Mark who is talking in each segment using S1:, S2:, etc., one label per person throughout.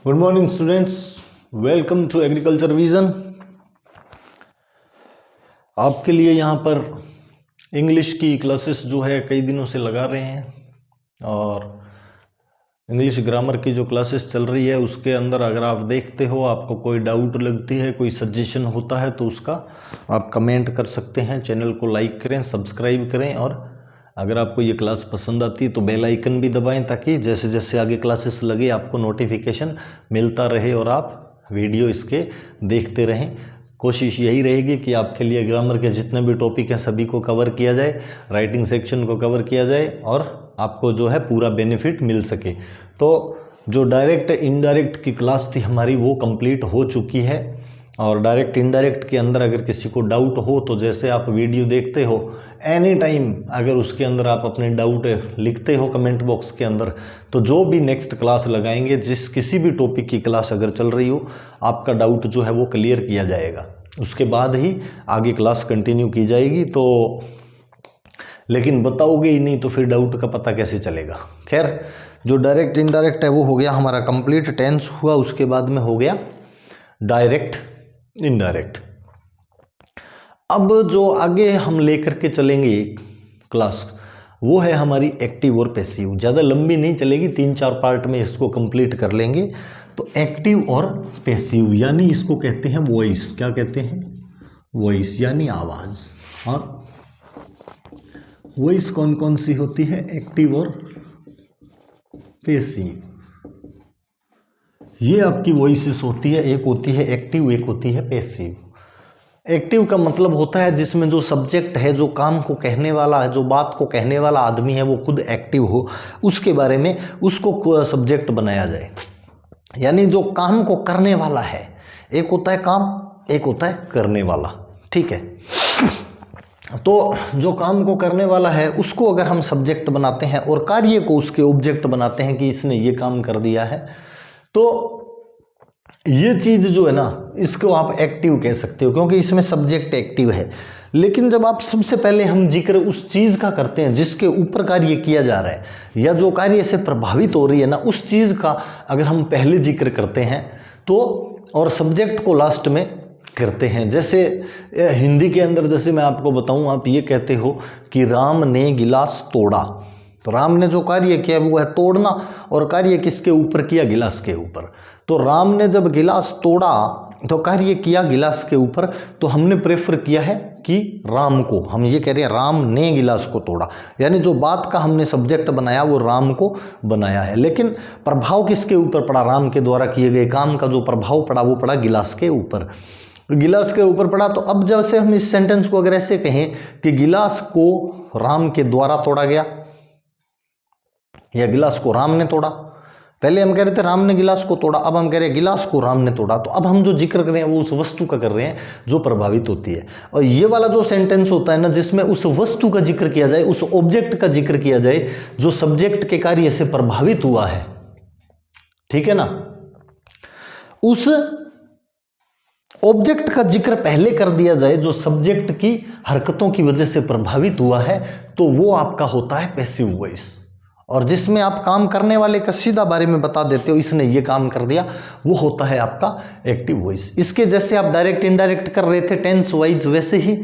S1: Good morning students, welcome to agriculture vision. आपके लिए यहाँ पर इंग्लिश की क्लासेस जो है कई दिनों से लगा रहे हैं और इंग्लिश ग्रामर की जो क्लासेस चल रही है उसके अंदर अगर आप देखते हो, आपको कोई डाउट लगती है, कोई सजेशन होता है तो उसका आप कमेंट कर सकते हैं। चैनल को लाइक करें, सब्सक्राइब करें और अगर आपको ये क्लास पसंद आती है तो बेल आइकन भी दबाएं ताकि जैसे जैसे आगे क्लासेस लगे आपको नोटिफिकेशन मिलता रहे और आप वीडियो इसके देखते रहें। कोशिश यही रहेगी कि आपके लिए ग्रामर के जितने भी टॉपिक हैं सभी को कवर किया जाए, राइटिंग सेक्शन को कवर किया जाए और आपको जो है पूरा बेनिफिट मिल सके। तो जो डायरेक्ट इनडायरेक्ट की क्लास थी हमारी वो कंप्लीट हो चुकी है और डायरेक्ट इनडायरेक्ट के अंदर अगर किसी को डाउट हो तो जैसे आप वीडियो देखते हो एनी टाइम अगर उसके अंदर आप अपने डाउट लिखते हो कमेंट बॉक्स के अंदर, तो जो भी नेक्स्ट क्लास लगाएंगे, जिस किसी भी टॉपिक की क्लास अगर चल रही हो, आपका डाउट जो है वो क्लियर किया जाएगा। उसके बाद ही आगे क्लास कंटिन्यू की जाएगी। तो लेकिन बताओगे ही नहीं तो फिर डाउट का पता कैसे चलेगा। खैर, जो डायरेक्ट इनडायरेक्ट है वो हो गया हमारा कंप्लीट, टेंस हुआ, उसके बाद में हो गया डायरेक्ट इनडायरेक्ट। अब जो आगे हम लेकर के चलेंगे क्लास वो है हमारी एक्टिव और पैसिव। ज़्यादा लंबी नहीं चलेगी, 3-4 पार्ट में इसको कंप्लीट कर लेंगे। तो एक्टिव और पैसिव यानी इसको कहते हैं वॉइस। क्या कहते हैं? वॉइस यानी आवाज़। और वॉइस कौन कौन सी होती है? एक्टिव और पैसिव। ये आपकी वॉइसेस होती है, एक होती है एक्टिव, एक होती है पैसिव। एक्टिव का मतलब होता है जिसमें जो सब्जेक्ट है, जो काम को कहने वाला है, जो बात को कहने वाला आदमी है वो खुद एक्टिव हो, उसके बारे में उसको सब्जेक्ट बनाया जाए। यानी जो काम को करने वाला है, एक होता है काम, एक होता है करने वाला। ठीक है, तो जो काम को करने वाला है उसको अगर हम सब्जेक्ट बनाते हैं और कार्य को उसके ऑब्जेक्ट बनाते हैं कि इसने ये काम कर दिया है, तो ये चीज जो है ना इसको आप एक्टिव कह सकते हो क्योंकि इसमें सब्जेक्ट एक्टिव है। लेकिन जब आप सबसे पहले हम जिक्र उस चीज का करते हैं जिसके ऊपर कार्य किया जा रहा है या जो कार्य से प्रभावित हो रही है ना, उस चीज का अगर हम पहले जिक्र करते हैं तो और सब्जेक्ट को लास्ट में करते हैं। जैसे हिंदी के अंदर जैसे मैं आपको बताऊं, आप ये कहते हो कि राम ने गिलास तोड़ा, तो राम ने जो कार्य किया वो है तोड़ना और कार्य किसके ऊपर किया? गिलास के ऊपर। तो राम ने जब गिलास तोड़ा तो कार्य किया गिलास के ऊपर, तो हमने प्रेफर किया है कि राम को, हम ये कह रहे हैं राम ने गिलास को तोड़ा, यानी जो बात का हमने सब्जेक्ट बनाया वो राम को बनाया है। लेकिन प्रभाव किसके ऊपर पड़ा? राम के द्वारा किए गए काम का जो प्रभाव पड़ा वो पड़ा गिलास के ऊपर। गिलास के ऊपर पड़ा। तो अब जैसे हम इस सेंटेंस को अगर ऐसे कहें कि गिलास को राम के द्वारा तोड़ा गया या गिलास को राम ने तोड़ा, पहले हम कह रहे थे राम ने गिलास को तोड़ा, अब हम कह रहे हैं गिलास को राम ने तोड़ा। तो अब हम जो जिक्र कर रहे हैं वो उस वस्तु का कर रहे हैं जो प्रभावित होती है। और ये वाला जो सेंटेंस होता है ना, जिसमें उस वस्तु का जिक्र किया जाए, उस ऑब्जेक्ट का जिक्र किया जाए जो सब्जेक्ट के कार्य से प्रभावित हुआ है, ठीक है ना, उस ऑब्जेक्ट का जिक्र पहले कर दिया जाए जो सब्जेक्ट की हरकतों की वजह से प्रभावित हुआ है, तो वो आपका होता है पैसिव वॉइस। और जिसमें आप काम करने वाले का सीधा बारे में बता देते हो, इसने ये काम कर दिया, वो होता है आपका एक्टिव वॉइस। इसके जैसे आप डायरेक्ट इनडायरेक्ट कर रहे थे टेंस वाइज, वैसे ही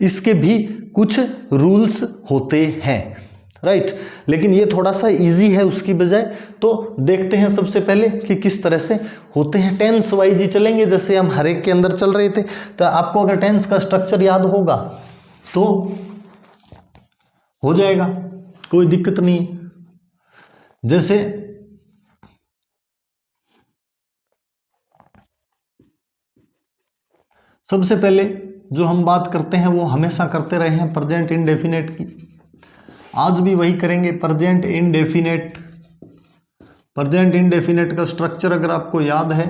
S1: इसके भी कुछ रूल्स होते हैं, राइट। लेकिन ये थोड़ा सा इजी है उसकी बजाय। तो देखते हैं सबसे पहले कि किस तरह से होते हैं। टेंस वाइज ही चलेंगे जैसे हम हर एक के अंदर चल रहे थे। तो आपको अगर टेंस का स्ट्रक्चर याद होगा तो हो जाएगा, कोई दिक्कत नहीं। जैसे सबसे पहले जो हम बात करते हैं वो हमेशा करते रहे हैं प्रेजेंट इंडेफिनेट की, आज भी वही करेंगे। प्रेजेंट इंडेफिनेट, प्रेजेंट इंडेफिनेट का स्ट्रक्चर अगर आपको याद है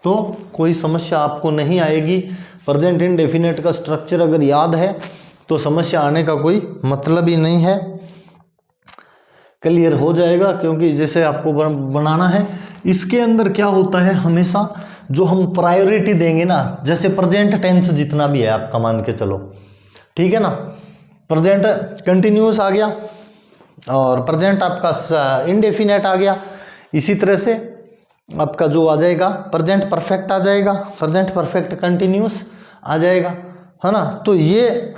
S1: तो कोई समस्या आपको नहीं आएगी। प्रेजेंट इंडेफिनेट का स्ट्रक्चर अगर याद है तो समस्या आने का कोई मतलब ही नहीं है, क्लियर हो जाएगा। क्योंकि जैसे आपको बनाना है, इसके अंदर क्या होता है, हमेशा जो हम प्रायोरिटी देंगे ना, जैसे प्रेजेंट टेंस जितना भी है आपका मान के चलो, ठीक है ना, प्रेजेंट कंटिन्यूअस आ गया और प्रेजेंट आपका इंडेफिनेट आ गया। इसी तरह से आपका जो आ जाएगा प्रेजेंट परफेक्ट आ जाएगा, प्रेजेंट परफेक्ट कंटिन्यूस आ जाएगा, है ना। तो ये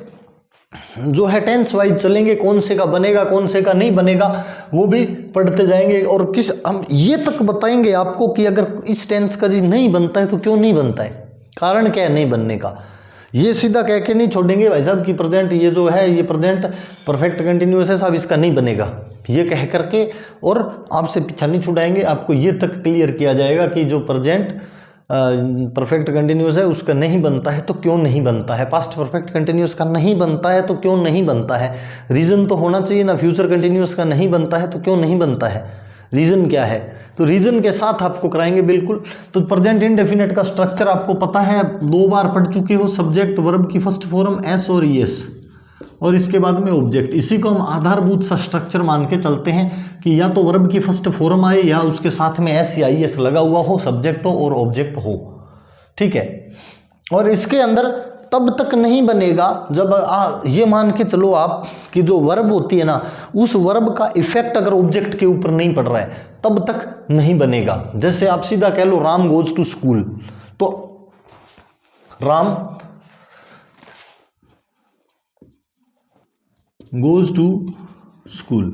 S1: जो है टेंस वाइज चलेंगे, कौन से का बनेगा कौन से का नहीं बनेगा वो भी पढ़ते जाएंगे। और किस हम ये तक बताएंगे आपको कि अगर इस टेंस का जी नहीं बनता है तो क्यों नहीं बनता है, कारण क्या है नहीं बनने का। ये सीधा कह के नहीं छोड़ेंगे भाई साहब कि प्रेजेंट ये जो है ये प्रेजेंट परफेक्ट कंटिन्यूअस है साहब इसका नहीं बनेगा, ये कह करके और आपसे पीछा नहीं छुड़ाएंगे। आपको ये तक क्लियर किया जाएगा कि जो प्रेजेंट परफेक्ट कंटिन्यूअस है उसका नहीं बनता है तो क्यों नहीं बनता है, पास्ट परफेक्ट कंटिन्यूअस का नहीं बनता है तो क्यों नहीं बनता है, रीजन तो होना चाहिए ना। फ्यूचर कंटिन्यूअस का नहीं बनता है तो क्यों नहीं बनता है, रीजन क्या है, तो रीजन के साथ आपको कराएंगे बिल्कुल। तो प्रेजेंट इंडेफिनिट का स्ट्रक्चर आपको पता है, 2 बार पढ़ चुके हो, सब्जेक्ट वर्ब की फर्स्ट फॉर्म एस और ईएस और इसके बाद में ऑब्जेक्ट। इसी को हम आधारभूत सा स्ट्रक्चर मान के चलते हैं कि या तो वर्ब की फर्स्ट फॉर्म आए या उसके साथ में एस या ईएस लगा हुआ हो, सब्जेक्ट हो और ऑब्जेक्ट हो, ठीक है। और इसके अंदर तब तक नहीं बनेगा जब ये मान के चलो आप कि जो वर्ब होती है ना उस वर्ब का इफेक्ट अगर ऑब्जेक्ट के ऊपर नहीं पड़ रहा है तब तक नहीं बनेगा। जैसे आप सीधा कह लो राम गोज टू स्कूल, तो राम गोज टू स्कूल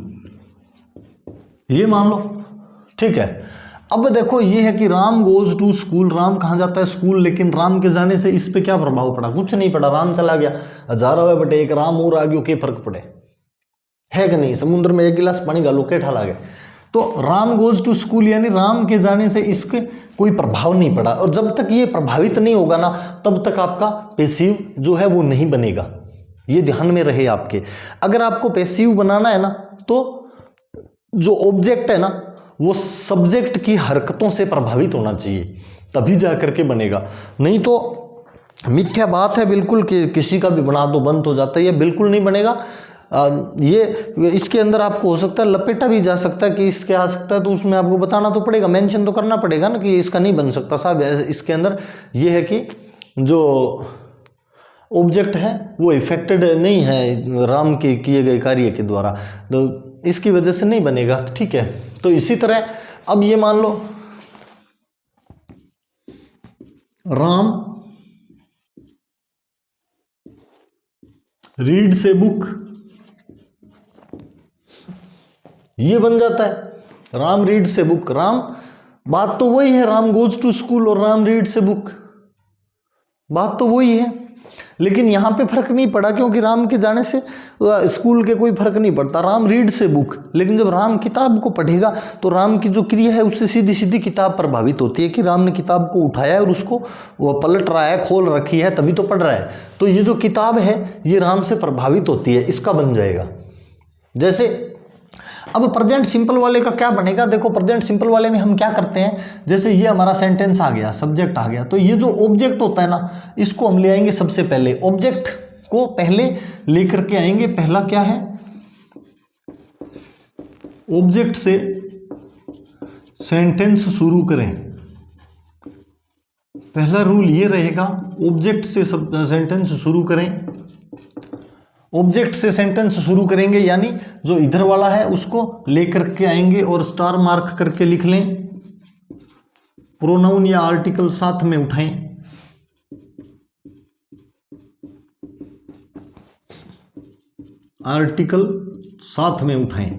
S1: ये मान लो, ठीक है। अब देखो ये है कि Ram goes to school, Ram कहाँ जाता है स्कूल, लेकिन राम के जाने से इस पे क्या प्रभाव पड़ा, कुछ नहीं पड़ा, राम चला गया, 1000/1 राम और आ गयो, के फर्क पड़े है कि नहीं, समुद्र में 1 गिलास पानी डालो के ठाला गए। तो राम गोज टू स्कूल यानी राम के जाने से इसके कोई प्रभाव नहीं पड़ा, और जब तक ये प्रभावित नहीं होगा ना तब तक आपका पैसिव जो है वो नहीं बनेगा, ये ध्यान में रहे आपके। अगर आपको पैसिव बनाना है ना तो जो ऑब्जेक्ट है ना वो सब्जेक्ट की हरकतों से प्रभावित होना चाहिए तभी जा करके बनेगा, नहीं तो मिथ्या बात है बिल्कुल कि किसी का भी बना दो बंद हो जाता है, ये बिल्कुल नहीं बनेगा। ये इसके अंदर आपको हो सकता है लपेटा भी जा सकता है कि इसके आ सकता है, तो उसमें आपको बताना तो पड़ेगा, मेंशन तो करना पड़ेगा ना कि इसका नहीं बन सकता साहब। इसके अंदर ये है कि जो ऑब्जेक्ट है वो इफेक्टेड नहीं है राम के किए गए कार्य के द्वारा, तो इसकी वजह से नहीं बनेगा, ठीक है। तो इसी तरह अब ये मान लो राम रीड से बुक, ये बन जाता है राम रीड से बुक। राम बात तो वही है, राम गोज टू स्कूल और राम रीड से बुक बात तो वही है, लेकिन यहां पे फर्क नहीं पड़ा क्योंकि राम के जाने से स्कूल के कोई फर्क नहीं पड़ता, राम रीड से बुक। लेकिन जब राम किताब को पढ़ेगा तो राम की जो क्रिया है उससे सीधी सीधी किताब प्रभावित होती है कि राम ने किताब को उठाया है और उसको वो पलट रहा है, खोल रखी है तभी तो पढ़ रहा है, तो ये जो किताब है ये राम से प्रभावित होती है, इसका बन जाएगा। जैसे अब प्रेजेंट सिंपल वाले का क्या बनेगा, देखो प्रेजेंट सिंपल वाले में हम क्या करते हैं, जैसे ये हमारा सेंटेंस आ गया, सब्जेक्ट आ गया, तो ये जो ऑब्जेक्ट होता है ना इसको हम ले आएंगे सबसे पहले, ऑब्जेक्ट को पहले लेकर के आएंगे। पहला क्या है, ऑब्जेक्ट से सेंटेंस शुरू करें, पहला रूल ये रहेगा ऑब्जेक्ट से सेंटेंस शुरू करें। ऑब्जेक्ट से सेंटेंस शुरू करेंगे यानी जो इधर वाला है उसको लेकर के आएंगे और स्टार मार्क करके लिख लें, प्रोनाउन या आर्टिकल साथ में उठाएं, आर्टिकल साथ में उठाएं।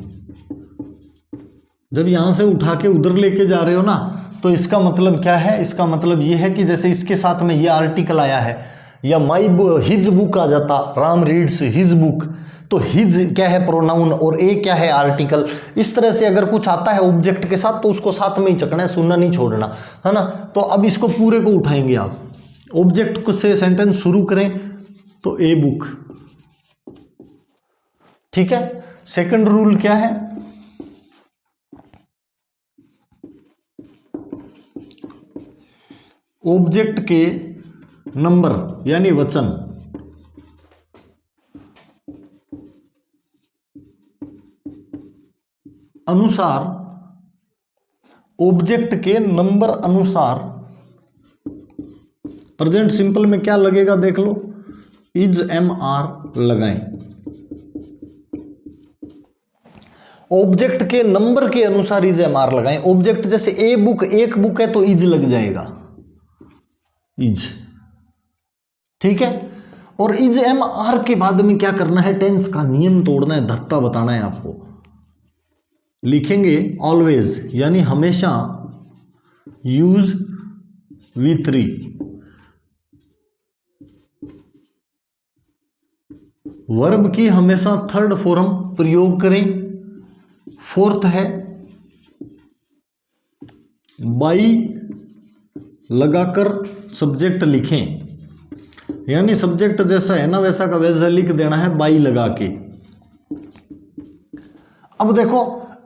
S1: जब यहां से उठा के उधर लेके जा रहे हो ना तो इसका मतलब क्या है, इसका मतलब यह है कि जैसे इसके साथ में ये आर्टिकल आया है या माई हिज बुक आ जाता, राम रीड्स हिज बुक, तो हिज क्या है प्रोनाउन और ए क्या है आर्टिकल। इस तरह से अगर कुछ आता है ऑब्जेक्ट के साथ तो उसको साथ में ही चकना है, सुनना नहीं छोड़ना, है ना। तो अब इसको पूरे को उठाएंगे आप, ऑब्जेक्ट से सेंटेंस शुरू करें तो ए बुक, ठीक है। सेकंड रूल क्या है, ऑब्जेक्ट के नंबर यानी वचन अनुसार, ऑब्जेक्ट के नंबर अनुसार प्रेजेंट सिंपल में क्या लगेगा देख लो, इज एम आर लगाएं। ऑब्जेक्ट के नंबर के अनुसार इज एम आर लगाएं। ऑब्जेक्ट जैसे ए बुक, एक बुक है तो इज लग जाएगा, इज, ठीक है। और इज एम आर के बाद में क्या करना है, टेंस का नियम तोड़ना है, धत्ता बताना है आपको। लिखेंगे ऑलवेज यानी हमेशा, यूज V3, वर्ब की हमेशा थर्ड फॉर्म प्रयोग करें। फोर्थ है बाई लगाकर सब्जेक्ट लिखें, यानी सब्जेक्ट जैसा है ना वैसा का वैसा लिख देना है बाई लगा के। अब देखो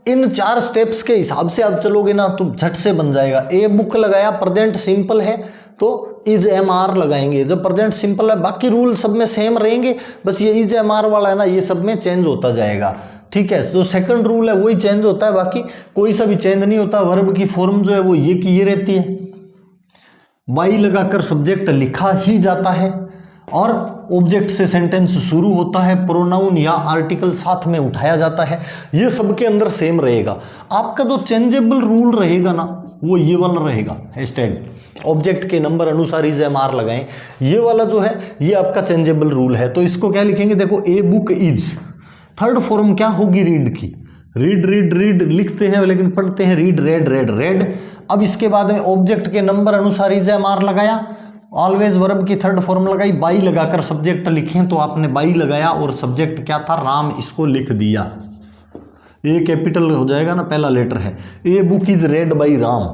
S1: इन 4 स्टेप्स के हिसाब से आप चलोगे ना तो झट से बन जाएगा। ए बुक लगाया, प्रेजेंट सिंपल है तो इज एम आर लगाएंगे। जब प्रेजेंट सिंपल है बाकी रूल सब में सेम रहेंगे, बस ये इज एम आर वाला है ना ये सब में चेंज होता जाएगा, ठीक है। तो सेकंड रूल है वही चेंज होता है, बाकी कोई सा भी चेंज नहीं होता। वर्ब की फॉर्म जो है वो ये की ये रहती है, बाई लगाकर सब्जेक्ट लिखा ही जाता है और ऑब्जेक्ट से सेंटेंस शुरू होता है, प्रोनाउन या आर्टिकल साथ में उठाया जाता है। ये सबके अंदर सेम रहेगा। आपका जो चेंजेबल रूल रहेगा ना वो ये वाला रहेगा, हैशटैग ऑब्जेक्ट के नंबर अनुसार इज एम आर लगाएं। ये वाला जो है ये आपका चेंजेबल रूल है। तो इसको क्या लिखेंगे, देखो a book is, third form क्या होगी रीड की, रीड रीड रीड लिखते हैं लेकिन पढ़ते हैं रीड, रेड रेड रेड। अब इसके बाद में ऑब्जेक्ट के नंबर अनुसार इज एम आर लगाया, ऑलवेज वर्ब की थर्ड फॉर्म लगाई, बाई लगाकर सब्जेक्ट लिखें तो आपने बाई लगाया और सब्जेक्ट क्या था, राम, इसको लिख दिया। ए कैपिटल हो जाएगा ना, पहला लेटर है। A book is red by Ram.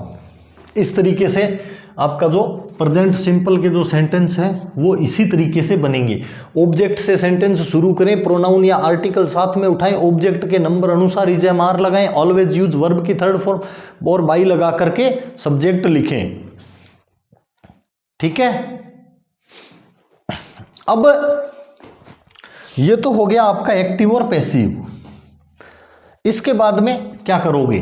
S1: इस तरीके से आपका जो प्रेजेंट सिंपल के जो सेंटेंस है वो इसी तरीके से बनेंगे। ऑब्जेक्ट से सेंटेंस शुरू करें, प्रोनाउन या आर्टिकल साथ में उठाएं, ऑब्जेक्ट के नंबर अनुसार इज एम आर लगाएं, ऑलवेज यूज वर्ब की थर्ड फॉर्म और बाई लगा करके सब्जेक्ट लिखें, ठीक है। अब ये तो हो गया आपका एक्टिव और पैसिव। इसके बाद में क्या करोगे,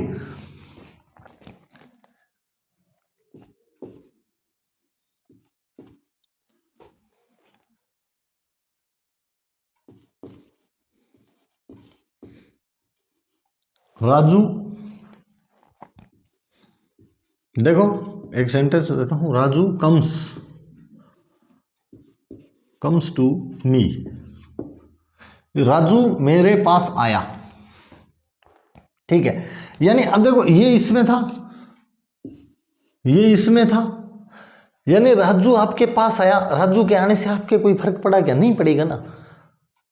S1: राजू, देखो एक सेंटेंस देता हूं, Raju comes to me, Raju मेरे पास आया, ठीक है। यानी अब देखो ये इसमें था, ये इसमें था, यानी राजू आपके पास आया। राजू के आने से आपके कोई फर्क पड़ा क्या, नहीं पड़ेगा ना,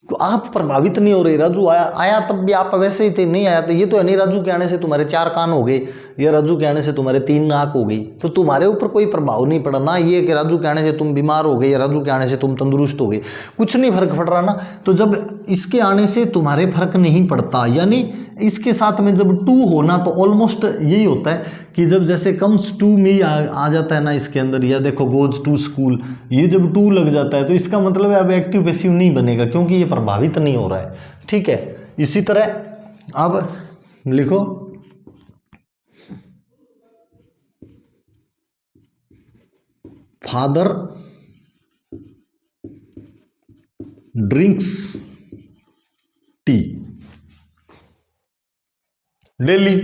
S1: तो आप प्रभावित नहीं हो रहे। राजू आया तब भी आप वैसे ही थे, नहीं आया तो ये तो है नहीं राजू के आने से तुम्हारे 4 कान हो गए या राजू के आने से तुम्हारे 3 नाक हो गई, तो तुम्हारे ऊपर कोई प्रभाव नहीं पड़ा ना। ये कि राजू के आने से तुम बीमार हो गए या राजू के आने से तुम तंदुरुस्त हो गए, कुछ नहीं फर्क पड़ रहा ना। तो जब इसके आने से तुम्हारे फर्क नहीं पड़ता, यानी इसके साथ में जब टू होना तो ऑलमोस्ट यही होता है कि जब जैसे कम्स टू मी आ जाता है ना इसके अंदर, या देखो गोज टू स्कूल, ये जब टू लग जाता है तो इसका मतलब है अब एक्टिव पैसिव नहीं बनेगा क्योंकि ये प्रभावित नहीं हो रहा है, ठीक है। इसी तरह अब लिखो father drinks T daily,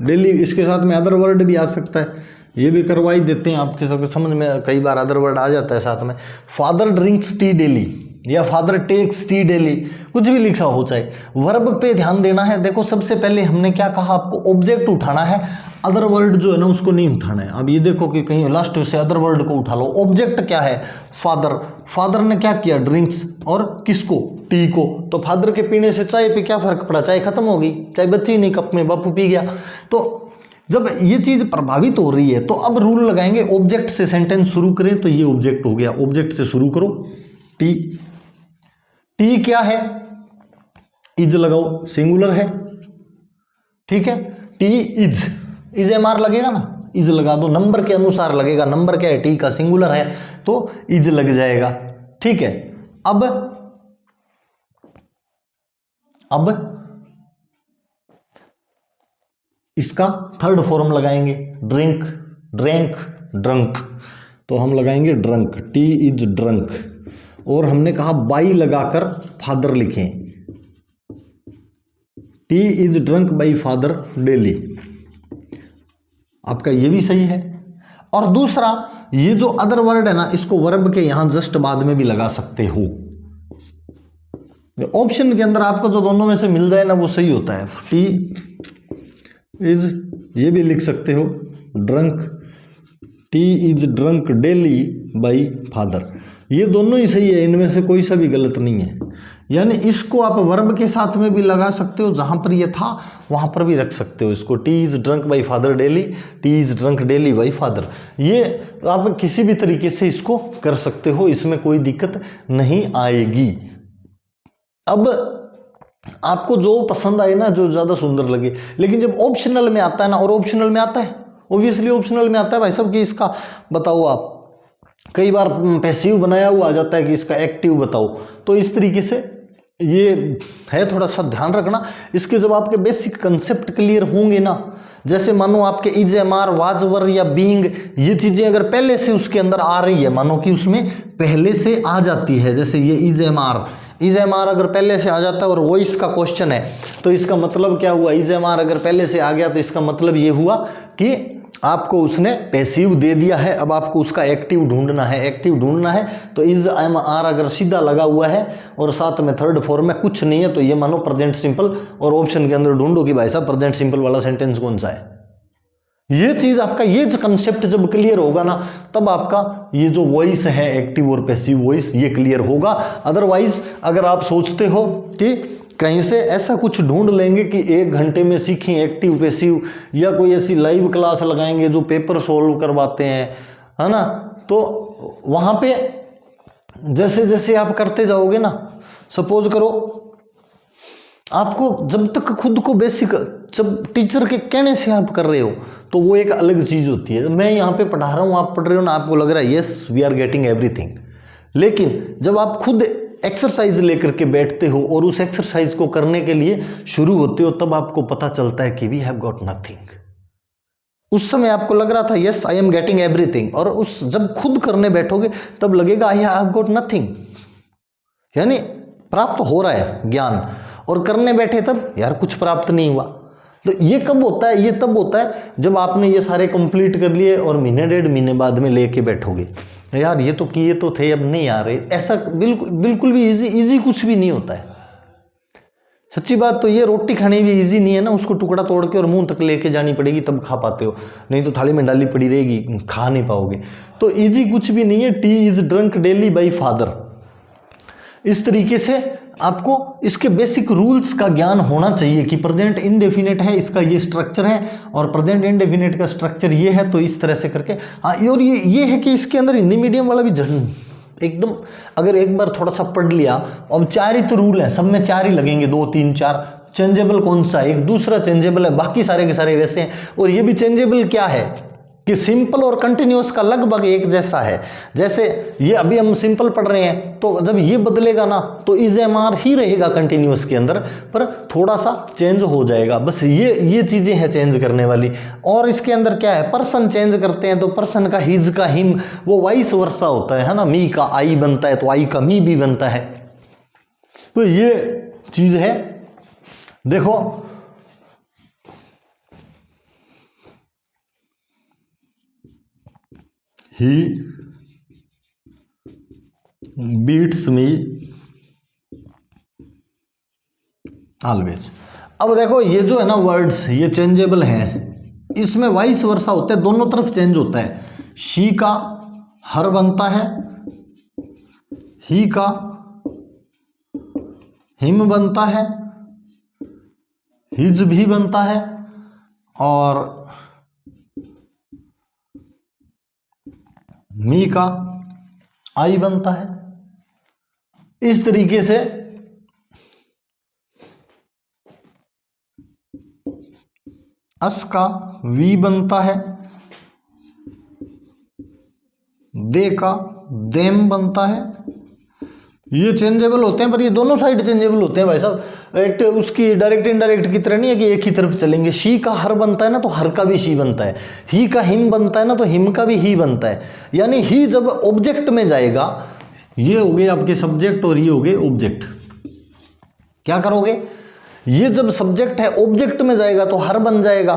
S1: daily इसके साथ में अदर वर्ड भी आ सकता है, ये भी करवा ही देते हैं आपके सबके समझ में, कई बार अदर वर्ड आ जाता है साथ में। फादर ड्रिंक्स टी डेली या फादर टेक्स टी डेली, कुछ भी लिखा हो चाहे। वर्ब पे ध्यान देना है। देखो सबसे पहले हमने क्या कहा, आपको ऑब्जेक्ट उठाना है, अदर वर्ड जो है ना उसको नहीं उठाना है। अब ये देखो कि कहीं लास्ट से अदर वर्ड को उठा लो। ऑब्जेक्ट क्या है, फादर, फादर ने क्या किया, ड्रिंक्स, और किसको, टी को। तो फादर के पीने से चाय पे क्या फर्क पड़ा, चाय खत्म हो गई, चाय बची नहीं कप में, बापू पी गया। तो जब ये चीज प्रभावित हो रही है तो अब रूल लगाएंगे, ऑब्जेक्ट से सेंटेंस शुरू करें तो ये ऑब्जेक्ट हो गया, ऑब्जेक्ट से शुरू करो। टी, टी क्या है, इज लगाओ, सिंगुलर है, ठीक है। टी इज एम आर लगेगा ना, इज लगा दो, नंबर के अनुसार लगेगा, नंबर क्या है, टी का सिंगुलर है तो इज लग जाएगा, ठीक है। अब इसका थर्ड फॉर्म लगाएंगे, ड्रिंक, ड्रैंक, ड्रंक, तो हम लगाएंगे ड्रंक, टी इज ड्रंक। और हमने कहा बाई लगाकर फादर लिखें, T is drunk by father daily, आपका ये भी सही है। और दूसरा, ये जो अदर वर्ड है ना, इसको वर्ब के यहां जस्ट बाद में भी लगा सकते हो। ऑप्शन के अंदर आपको जो दोनों में से मिल जाए ना वो सही होता है। टी इज, ये भी लिख सकते हो drunk, T is drunk daily by father, ये दोनों ही सही है, इनमें से कोई सा भी गलत नहीं है। यानी इसको आप वर्ब के साथ में भी लगा सकते हो, जहां पर ये था वहां पर भी रख सकते हो इसको। T is drunk by father daily, T is drunk daily by father, ये आप किसी भी तरीके से इसको कर सकते हो, इसमें कोई दिक्कत नहीं आएगी। अब आपको जो पसंद आए ना, जो ज्यादा सुंदर लगे, लेकिन जब ऑप्शनल में आता है ना, और ऑप्शनल में आता है, ऑब्वियसली ऑप्शनल में आता है भाई साहब कि इसका बताओ आप, कई बार पैसिव बनाया हुआ आ जाता है कि इसका एक्टिव बताओ, तो इस तरीके से ये है, थोड़ा सा ध्यान रखना। इसके जब आपके बेसिक कंसेप्ट क्लियर होंगे ना, जैसे मानो आपके इज, एम आर, वाज, वर या बीइंग, ये चीजें अगर पहले से उसके अंदर आ रही है, मानो कि उसमें पहले से आ जाती है, जैसे ये is, am are, is, am are अगर पहले से आ जाता है और वॉइस का क्वेश्चन है, तो इसका मतलब क्या हुआ, इज, एम आर अगर पहले से आ गया तो इसका मतलब ये हुआ कि आपको उसने पैसिव दे दिया है, अब आपको उसका एक्टिव ढूंढना है। एक्टिव ढूंढना है तो इज, एम आर अगर सीधा लगा हुआ है और साथ में थर्ड फॉर्म में कुछ नहीं है, तो ये मानो प्रेजेंट सिंपल, और ऑप्शन के अंदर ढूंढो कि भाई साहब प्रेजेंट सिंपल वाला सेंटेंस कौन सा है। ये चीज आपका, ये कंसेप्ट जब क्लियर होगा ना, तब आपका ये जो वॉइस है एक्टिव और पैसिव वॉइस, ये क्लियर होगा। अदरवाइज अगर आप सोचते हो कि कहीं से ऐसा कुछ ढूंढ लेंगे कि 1 घंटे में सीखें एक्टिव पैसिव, या कोई ऐसी लाइव क्लास लगाएंगे जो पेपर सोल्व करवाते हैं, है ना, तो वहां पे जैसे जैसे आप करते जाओगे ना, सपोज करो आपको जब तक खुद को बेसिक, जब टीचर के कहने से आप कर रहे हो तो वो एक अलग चीज होती है। मैं यहाँ पे पढ़ा रहा हूँ, आप पढ़ रहे हो ना, आपको लग रहा है yes we are getting everything, लेकिन जब आप खुद एक्सरसाइज लेकर के बैठते हो और उस एक्सरसाइज को करने के लिए शुरू होते हो, तब आपको पता चलता है कि वी हैव गॉट नथिंग। उस समय आपको लग रहा था yes I am getting everything, और उस जब खुद करने बैठोगे तब लगेगा आई हैव गॉट नथिंग, यानी प्राप्त हो रहा है ज्ञान, और करने बैठे तब यार कुछ प्राप्त नहीं हुआ। तो ये कब होता है, ये तब होता है जब आपने ये सारे कंप्लीट कर लिए और महीने 1.5 महीने बाद में लेके बैठोगे, यार ये तो किए तो थे अब नहीं आ रहे। ऐसा बिल्कुल भी इजी कुछ भी नहीं होता है। सच्ची बात तो ये, रोटी खानी भी इजी नहीं है ना, उसको टुकड़ा तोड़ के और मुंह तक लेके जानी पड़ेगी तब खा पाते हो, नहीं तो थाली में डाली पड़ी रहेगी, खा नहीं पाओगे। तो इजी कुछ भी नहीं है। T is drunk daily by father, इस तरीके से आपको इसके बेसिक रूल्स का ज्ञान होना चाहिए कि प्रेजेंट इंडेफिनेट है, इसका ये स्ट्रक्चर है, और प्रेजेंट इंडेफिनेट का स्ट्रक्चर ये है, तो इस तरह से करके। हाँ, और ये है कि इसके अंदर हिंदी मीडियम वाला भी एकदम, अगर एक बार थोड़ा सा पढ़ लिया, अब 4 ही तो रूल है, सब में 4 ही लगेंगे, 2 3 4। चेंजेबल कौन सा है, एक दूसरा चेंजेबल है, बाकी सारे के सारे वैसे हैं। और ये भी चेंजेबल क्या है कि सिंपल और कंटिन्यूअस का लगभग एक जैसा है। जैसे ये अभी हम सिंपल पढ़ रहे हैं, तो जब ये बदलेगा ना तो इज, एम आर ही रहेगा कंटिन्यूअस के अंदर, पर थोड़ा सा चेंज हो जाएगा, बस ये चीजें हैं चेंज करने वाली। और इसके अंदर क्या है, पर्सन चेंज करते हैं, तो पर्सन का हिज का हिम वो वाइस वर्सा होता है ना, मी का आई बनता है तो आई का मी भी बनता है। तो ये चीज है। देखो he beats me always। अब देखो ये जो है ना वर्ड्स, ये चेंजेबल हैं, इसमें वाइस वर्सा होता है, दोनों तरफ चेंज होता है। शी का हर बनता है, ही का हिम बनता है, हिज भी बनता है, और मी का आई बनता है। इस तरीके से अस का वी बनता है, दे का देम बनता है। ये चेंजेबल होते हैं, पर ये दोनों साइड चेंजेबल होते हैं भाई साहब। एक उसकी डायरेक्ट इनडायरेक्ट की तरह नहीं है कि एक ही तरफ चलेंगे। शी का हर बनता है ना तो हर का भी शी बनता है, ही का हिम बनता है ना तो हिम का भी ही बनता है। यानी ही जब ऑब्जेक्ट में जाएगा, ये हो गए आपके सब्जेक्ट और ये हो गए ऑब्जेक्ट। क्या करोगे, ये जब सब्जेक्ट है ऑब्जेक्ट में जाएगा तो हर बन जाएगा,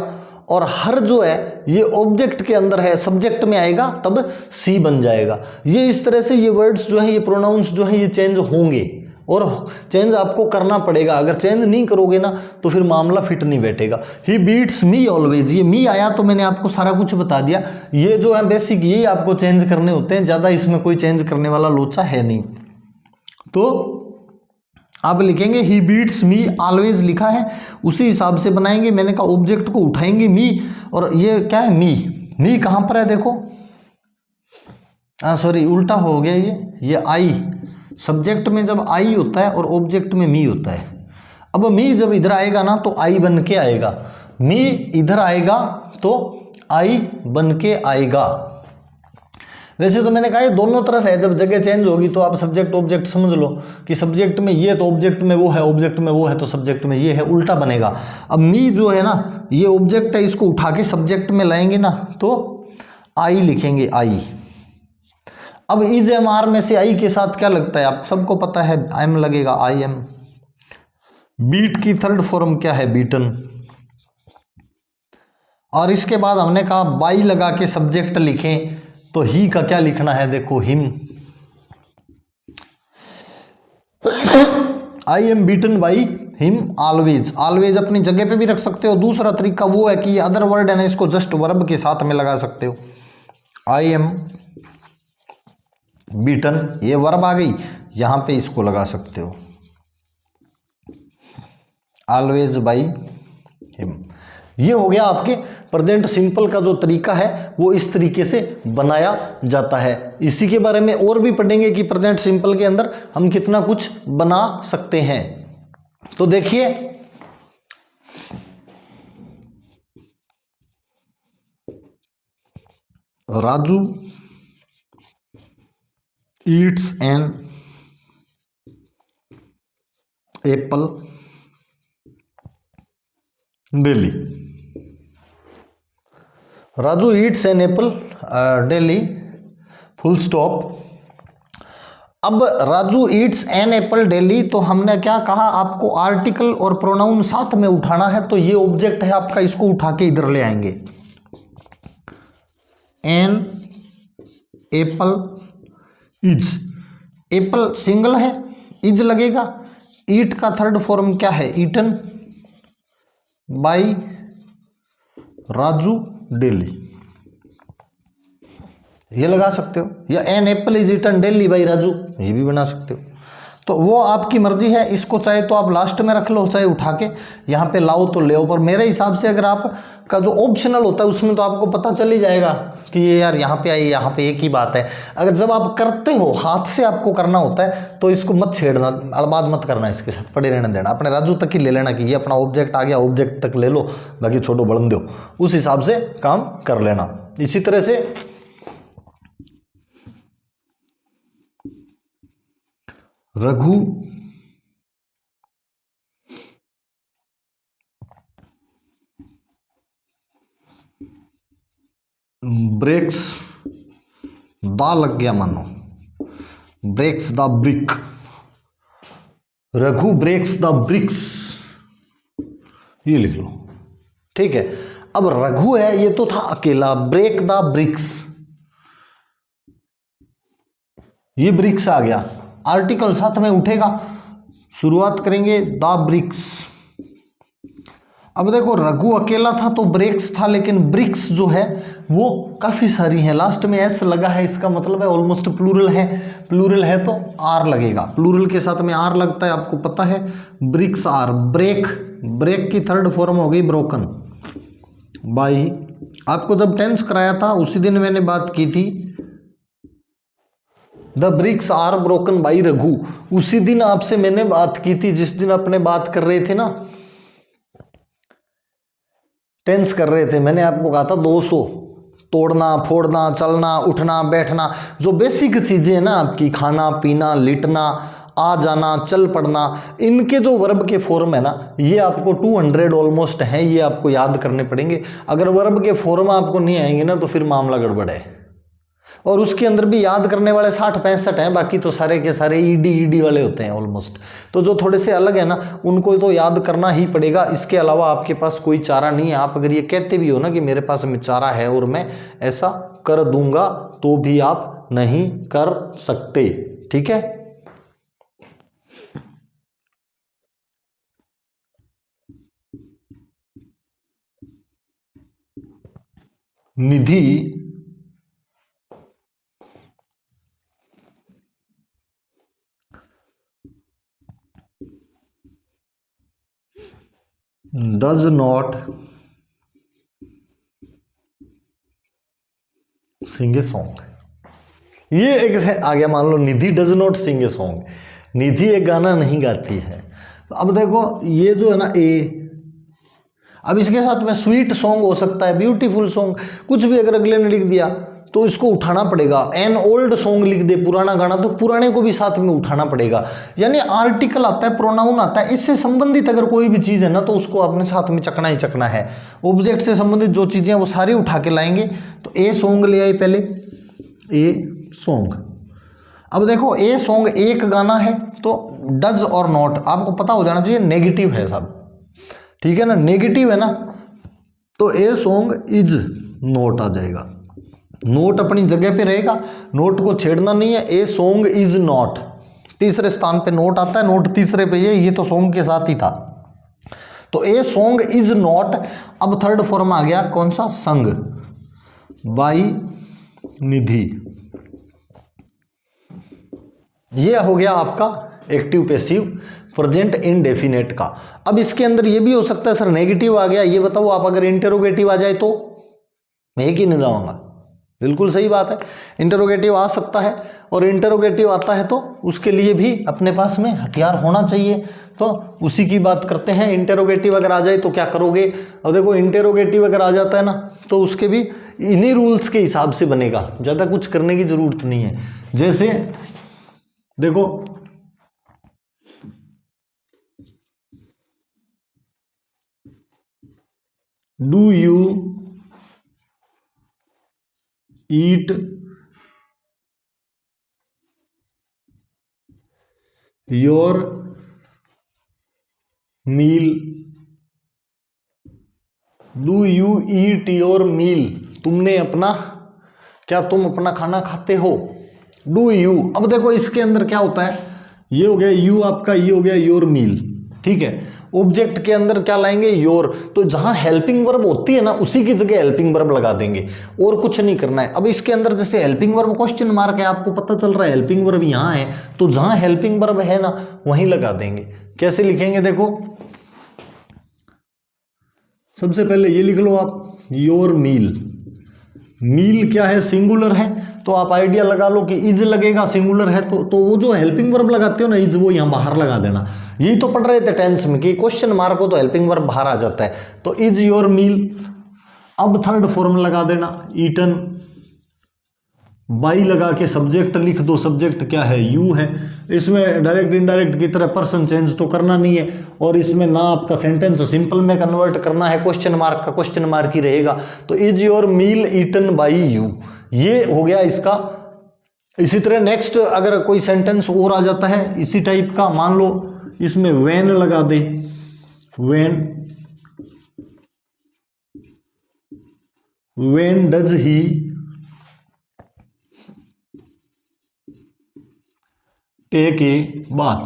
S1: और हर जो है ये ऑब्जेक्ट के अंदर है, सब्जेक्ट में आएगा तब सी बन जाएगा। ये इस तरह से ये वर्ड्स जो है, ये प्रोनाउंस जो है, ये चेंज होंगे और चेंज आपको करना पड़ेगा। अगर चेंज नहीं करोगे ना तो फिर मामला फिट नहीं बैठेगा। ही बीट्स मी ऑलवेज, ये मी आया तो मैंने आपको सारा कुछ बता दिया। ये जो है बेसिक यही आपको चेंज करने होते हैं, ज़्यादा इसमें कोई चेंज करने वाला लोचा है नहीं। तो आप लिखेंगे ही बीट्स मी ऑलवेज लिखा है, उसी हिसाब से बनाएंगे। मैंने कहा ऑब्जेक्ट को उठाएंगे मी, और ये क्या है मी कहाँ पर है देखो, सॉरी उल्टा हो गया ये आई। सब्जेक्ट में जब आई होता है और ऑब्जेक्ट में मी होता है। अब मी जब इधर आएगा ना तो आई बन के आएगा, मी इधर आएगा तो आई बन के आएगा। वैसे तो मैंने कहा ये दोनों तरफ है, जब जगह चेंज होगी तो आप सब्जेक्ट ऑब्जेक्ट समझ लो कि सब्जेक्ट में ये तो ऑब्जेक्ट में वो है, ऑब्जेक्ट में वो है तो सब्जेक्ट में ये है, उल्टा बनेगा। अब मी जो है ना ये ऑब्जेक्ट है, इसको उठा के सब्जेक्ट में लाएंगे ना तो आई लिखेंगे आई। अब इज एम आर में से आई के साथ क्या लगता है आप सबको पता है, आई एम लगेगा, आई एम। बीट की थर्ड फॉर्म क्या है, बीटन। और इसके बाद हमने कहा बाई लगा के सब्जेक्ट लिखें तो ही का क्या लिखना है देखो, him. I am beaten by him always. Always अपनी जगह पे भी रख सकते हो। दूसरा तरीका वो है कि ये अदर वर्ड है ना, इसको जस्ट वर्ब के साथ में लगा सकते हो। आई एम बीटन, ये वर्ब आ गई, यहां पे इसको लगा सकते हो ऑलवेज बाई हिम। ये हो गया आपके प्रेजेंट सिंपल का जो तरीका है वो इस तरीके से बनाया जाता है। इसी के बारे में और भी पढ़ेंगे कि प्रेजेंट सिंपल के अंदर हम कितना कुछ बना सकते हैं। तो देखिए Raju eats an apple daily. Raju eats an apple daily, full stop. अब Raju eats an apple daily, तो हमने क्या कहा, आपको आर्टिकल और प्रोनाउन साथ में उठाना है। तो ये ऑब्जेक्ट है आपका, इसको उठा के इधर ले आएंगे। An apple is, apple single है, इज लगेगा। ईट का थर्ड फॉर्म क्या है, ईटन बाई राजू डेली, ये लगा सकते हो। या an apple is eaten daily by Raju, ये भी बना सकते हो। तो वो आपकी मर्जी है, इसको चाहे तो आप लास्ट में रख लो, चाहे उठा के यहाँ पे लाओ तो ले आओ। पर मेरे हिसाब से अगर आपका जो ऑप्शनल होता है उसमें तो आपको पता चल ही जाएगा कि ये यार यहाँ पे आई, यहाँ पे एक ही बात है। अगर जब आप करते हो, हाथ से आपको करना होता है, तो इसको मत छेड़ना, अलबाद मत करना, इसके साथ पड़े रहने देना। अपने राजू तक ही ले लेना कि ये अपना ऑब्जेक्ट आ गया, ऑब्जेक्ट तक ले लो, बाकी छोड़ो बढ़न दो, उस हिसाब से काम कर लेना। इसी तरह से रघु ब्रेक्स द लग गया मानो, breaks the brick. Raghu breaks the bricks, ये लिख लो, ठीक है। अब रघु है, ये तो था अकेला, ब्रेक द ब्रिक्स, ये ब्रिक्स आ गया, आर्टिकल साथ में उठेगा। शुरुआत करेंगे द ब्रिक्स। अब देखो रघु अकेला था तो ब्रेक्स था, लेकिन ब्रिक्स जो है वो काफी सारी है। लास्ट में एस लगा है, इसका मतलब है ऑलमोस्ट प्लूरल है। प्लूरल है तो आर लगेगा, प्लूरल के साथ में आर लगता है, आपको पता है। ब्रिक्स आर, ब्रेक, ब्रेक की थर्ड फॉर्म हो गई ब्रोकन बाई। आपको जब टेंस कराया था उसी दिन मैंने बात की थी, the bricks are broken by Raghu. उसी दिन आपसे मैंने बात की थी जिस दिन अपने बात कर रहे थे ना, टेंस कर रहे थे। मैंने आपको कहा था 200, तोड़ना, फोड़ना, चलना, उठना, बैठना, जो बेसिक चीजें हैं ना आपकी, खाना पीना, लिटना, आ जाना, चल पड़ना, इनके जो वर्ब के फॉर्म है ना, ये आपको 200 ऑलमोस्ट हैं, ये आपको याद करने पड़ेंगे। अगर वर्ब के फॉर्म आपको नहीं आएंगे ना तो फिर मामला गड़बड़ है। और उसके अंदर भी याद करने वाले 60-65 हैं, बाकी तो सारे के सारे ईडी वाले होते हैं ऑलमोस्ट। तो जो थोड़े से अलग है ना, उनको तो याद करना ही पड़ेगा, इसके अलावा आपके पास कोई चारा नहीं है। आप अगर ये कहते भी हो ना कि मेरे पास में चारा है और मैं ऐसा कर दूंगा, तो भी आप नहीं कर सकते, ठीक है। निधि does not sing a song। ये एक से आ गया, मान लो Nidhi does not sing a song, Nidhi एक गाना नहीं गाती है। तो अब देखो ये जो है ना ए, अब इसके साथ में स्वीट सॉन्ग हो सकता है, ब्यूटीफुल सॉन्ग, कुछ भी अगर अगले ने लिख दिया तो इसको उठाना पड़ेगा। एन ओल्ड सॉन्ग लिख दे, पुराना गाना, तो पुराने को भी साथ में उठाना पड़ेगा। यानी आर्टिकल आता है, प्रोनाउन आता है, इससे संबंधित अगर कोई भी चीज़ है ना तो उसको आपने साथ में चकना ही चकना है। ऑब्जेक्ट से संबंधित जो चीज़ें हैं वो सारी उठा के लाएंगे। तो ए सॉन्ग ले आए पहले, ए सॉन्ग। अब देखो ए सॉन्ग एक गाना है, तो डज और नॉट आपको पता हो जाना चाहिए नेगेटिव है सब, ठीक है ना, नेगेटिव है ना, तो ए सॉन्ग इज नॉट आ जाएगा। नोट अपनी जगह पे रहेगा, नोट को छेड़ना नहीं है। ए सॉन्ग इज नॉट, तीसरे स्थान पे नोट आता है, नोट तीसरे पे, ये तो सॉन्ग के साथ ही था। तो ए सॉन्ग इज नॉट। अब थर्ड फॉर्म आ गया कौन सा, संग बाई निधि। ये हो गया आपका एक्टिव पैसिव प्रेजेंट इंडेफिनेट का। अब इसके अंदर ये भी हो सकता है सर नेगेटिव आ गया, ये बताओ आप, अगर इंटेरोगेटिव आ जाए तो मैं एक ही नहीं जाऊंगा। बिल्कुल सही बात है, इंटेरोगेटिव आ सकता है, और इंटेरोगेटिव आता है तो उसके लिए भी अपने पास में हथियार होना चाहिए। तो उसी की बात करते हैं। इंटेरोगेटिव अगर आ जाए तो क्या करोगे। अब देखो इंटेरोगेटिव अगर आ जाता है ना तो उसके भी इन्हीं रूल्स के हिसाब से बनेगा, ज़्यादा कुछ करने की ज़रूरत नहीं है। जैसे देखो do you eat your meal, do you eat your meal, तुमने अपना, क्या तुम अपना खाना खाते हो, डू यू। अब देखो इसके अंदर क्या होता है, ये हो गया यू आपका, ये हो गया योर मील, ठीक है। ऑब्जेक्ट के अंदर क्या लाएंगे, योर, तो जहां हेल्पिंग वर्ब होती है ना उसी की जगह हेल्पिंग वर्ब लगा देंगे, और कुछ नहीं करना है। अब इसके अंदर जैसे हेल्पिंग वर्ब क्वेश्चन मार्क है, आपको पता चल रहा है हेल्पिंग वर्ब यहाँ है, तो जहां हेल्पिंग वर्ब है ना वहीं लगा देंगे। कैसे लिखेंगे देखो, सबसे पहले ये लिख लो आप, योर मील। मील क्या है, सिंगुलर है, तो आप आइडिया लगा लो कि इज लगेगा, सिंगुलर है तो वो जो हेल्पिंग वर्ब लगाते हो ना इज, वो यहाँ बाहर लगा देना। यही तो पढ़ रहे थे टेंस में कि क्वेश्चन मार्क हो तो हेल्पिंग वर्ब बाहर आ जाता है, तो इज योर मील। अब थर्ड फॉर्म लगा देना, ईटन, बाई लगा के सब्जेक्ट लिख दो, सब्जेक्ट क्या है, यू है। इसमें डायरेक्ट इनडायरेक्ट की तरह पर्सन चेंज तो करना नहीं है, और इसमें ना आपका सेंटेंस सिंपल में कन्वर्ट करना है, क्वेश्चन मार्क का क्वेश्चन मार्क ही रहेगा। तो is your meal eaten by you, ये हो गया इसका। इसी तरह नेक्स्ट अगर कोई सेंटेंस और आ जाता है इसी टाइप का, मान लो इसमें व्हेन लगा दे, when does he take a bath,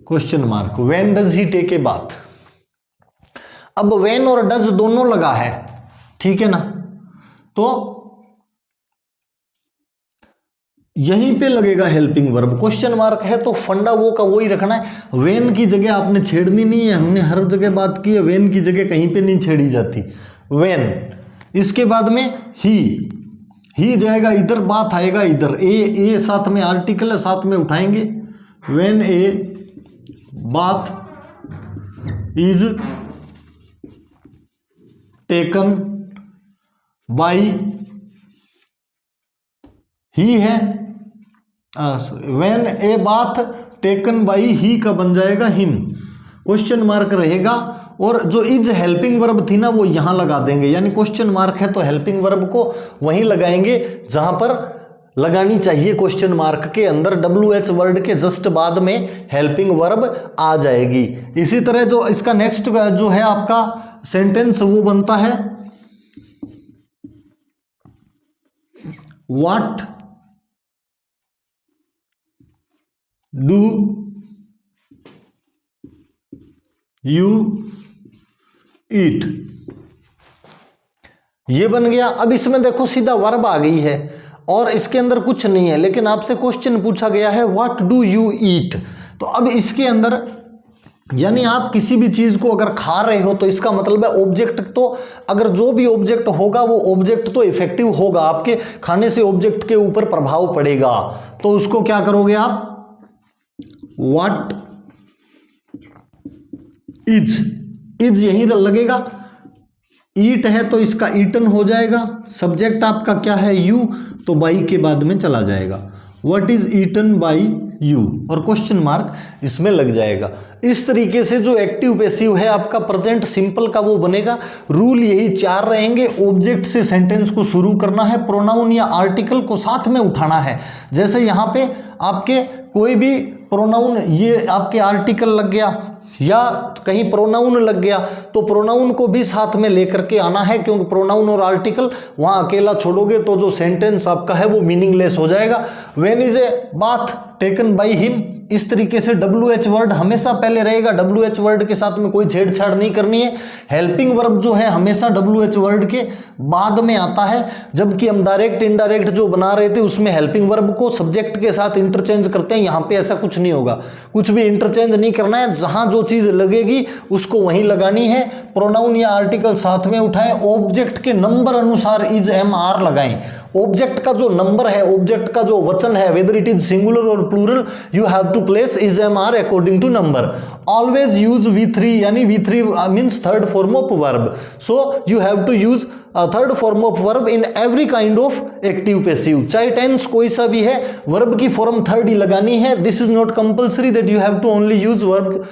S1: question mark, when does he take a bath. अब व्हेन और डज दोनों लगा है, ठीक है ना, तो यहीं पे लगेगा हेल्पिंग वर्ब। क्वेश्चन मार्क है तो फंडा वो का वही रखना है, व्हेन की जगह आपने छेड़नी नहीं है, हमने हर जगह बात की है, व्हेन की जगह कहीं पे नहीं छेड़ी जाती, व्हेन। इसके बाद में ही जाएगा इधर, बात आएगा इधर, ए साथ में आर्टिकल है, साथ में उठाएंगे, व्हेन ए बात इज टेकन बाई ही है, when a bath taken by he का बन जाएगा हिम, क्वेश्चन मार्क रहेगा और जो इज हेल्पिंग वर्ब थी ना वो यहाँ लगा देंगे, यानी क्वेश्चन मार्क है तो हेल्पिंग वर्ब को वहीं लगाएंगे जहां पर लगानी चाहिए, क्वेश्चन मार्क के अंदर WH वर्ड के जस्ट बाद में हेल्पिंग वर्ब आ जाएगी। इसी तरह जो इसका नेक्स्ट जो है आपका सेंटेंस वो बनता है व्हाट डू यू ईट, ये बन गया। अब इसमें देखो सीधा वर्ब आ गई है और इसके अंदर कुछ नहीं है, लेकिन आपसे क्वेश्चन पूछा गया है व्हाट डू यू ईट। तो अब इसके अंदर यानी आप किसी भी चीज को अगर खा रहे हो तो इसका मतलब है ऑब्जेक्ट, तो अगर जो भी ऑब्जेक्ट होगा वो ऑब्जेक्ट तो इफेक्टिव होगा, आपके खाने से ऑब्जेक्ट के ऊपर प्रभाव पड़ेगा। तो उसको क्या करोगे आप, व्हाट इज यहीं लगेगा, ईट है तो इसका ईटन हो जाएगा, सब्जेक्ट आपका क्या है यू, तो बाई के बाद में चला जाएगा, what is eaten by you, और क्वेश्चन मार्क इसमें लग जाएगा। इस तरीके से जो एक्टिव पैसिव है आपका प्रेजेंट सिंपल का वो बनेगा। रूल यही 4 रहेंगे। ऑब्जेक्ट से सेंटेंस को शुरू करना है, प्रोनाउन या आर्टिकल को साथ में उठाना है। जैसे यहाँ पे आपके कोई भी प्रोनाउन, ये आपके आर्टिकल लग गया या कहीं प्रोनाउन लग गया तो प्रोनाउन को भी साथ में लेकर के आना है, क्योंकि प्रोनाउन और आर्टिकल वहां अकेला छोड़ोगे तो जो सेंटेंस आपका है वो मीनिंगलेस हो जाएगा। When is a bath taken by him, इस तरीके से WH वर्ड हमेशा पहले रहेगा, WH वर्ड के साथ में कोई छेड़छाड़ नहीं करनी है। हेल्पिंग वर्ब जो है हमेशा WH वर्ड के बाद में आता है, जबकि हम डायरेक्ट इनडायरेक्ट जो बना रहे थे उसमें हेल्पिंग वर्ब को सब्जेक्ट के साथ इंटरचेंज करते हैं। यहाँ पे ऐसा कुछ नहीं होगा, कुछ भी इंटरचेंज नहीं करना है, जहां जो चीज लगेगी उसको वहीं लगानी है। प्रोनाउन या आर्टिकल साथ में उठाएं, ऑब्जेक्ट के नंबर अनुसार इज MR लगाएं। ऑब्जेक्ट का जो नंबर है, ऑब्जेक्ट का जो वचन है, वेदर इट इज सिंगुलर और plural, you have to place is MR according to number. Always use V3, यानी V3 means third form of verb, so you have to use third form of verb in every kind of active passive. चाहे tense कोई सा भी है, verb की form third ही लगानी है। This is not compulsory that you have to only use verb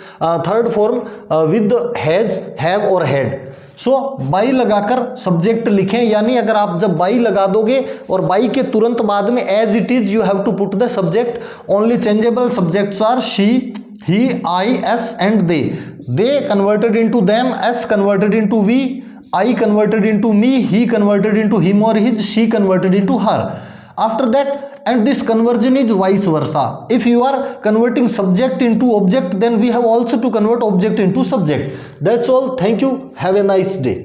S1: third form with has, have और हैड। सो बाई लगाकर सब्जेक्ट लिखें, यानी अगर आप जब बाई लगा दोगे और बाई के तुरंत बाद में as it is you have to put the subject. Only changeable subjects are she, he, I, us and they converted into them, us converted into we, I converted into me, he converted into him or his, she converted into her. After that, and this conversion is vice versa. If you are converting subject into object, then we have also to convert object into subject. That's all. Thank you. Have a nice day.